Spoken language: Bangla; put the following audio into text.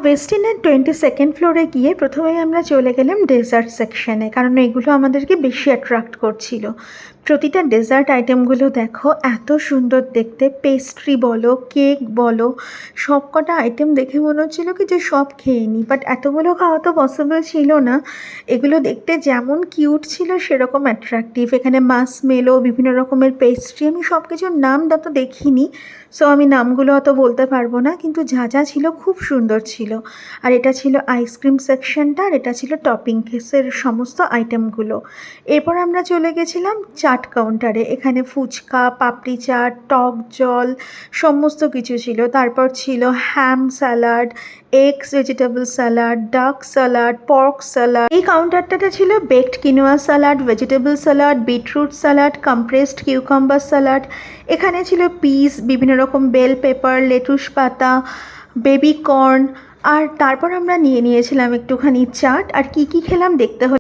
ওয়েস্টিনের 22nd ফ্লোরে গিয়ে প্রথমেই আমরা চলে গেলাম ডেজার্ট সেকশনে, কারণ এগুলো আমাদেরকে বেশি অ্যাট্রাক্ট করছিল। প্রতিটা ডেজার্ট আইটেমগুলো দেখো এত সুন্দর দেখতে, পেস্ট্রি বলো, কেক বলো, সব কটা আইটেম দেখে মনে হচ্ছিলো কি যে সব খেয়ে নিই, বাট এতগুলো খাওয়া তো পসিবল ছিল না। এগুলো দেখতে যেমন কিউট ছিল সেরকম অ্যাট্রাকটিভ। এখানে মাসমেলো, বিভিন্ন রকমের পেস্ট্রি, আমি সব কিছুর নাম তো দেখিনি, সো আমি নামগুলো অত বলতে পারবো না, কিন্তু যা যা ছিল খুব সুন্দর ছিল। আর এটা ছিল আইসক্রিম সেকশনটা, আর এটা ছিল টপিং কেসের সমস্ত আইটেমগুলো। এরপর আমরা চলে গেছিলাম চাট কাউন্টারে। এখানে ফুচকা, পাপড়ি চাট, টক জল সমস্ত কিছু ছিল। তারপর ছিল হ্যাম স্যালাড, এগস ভেজিটেবল স্যালাড, ডাক স্যালাড, পর্ক স্যালাড। এই কাউন্টারটাতে ছিল baked quinoa salad, vegetable salad, beetroot salad, compressed cucumber salad. এখানে ছিল পিস, বিভিন্ন রকম বেল পেপার, লেটুস পাতা, বেবি কর্ন। আর তারপর আমরা নিয়েছিলাম একটুখানি চাট। আর কি কি খেলাম দেখতে হলে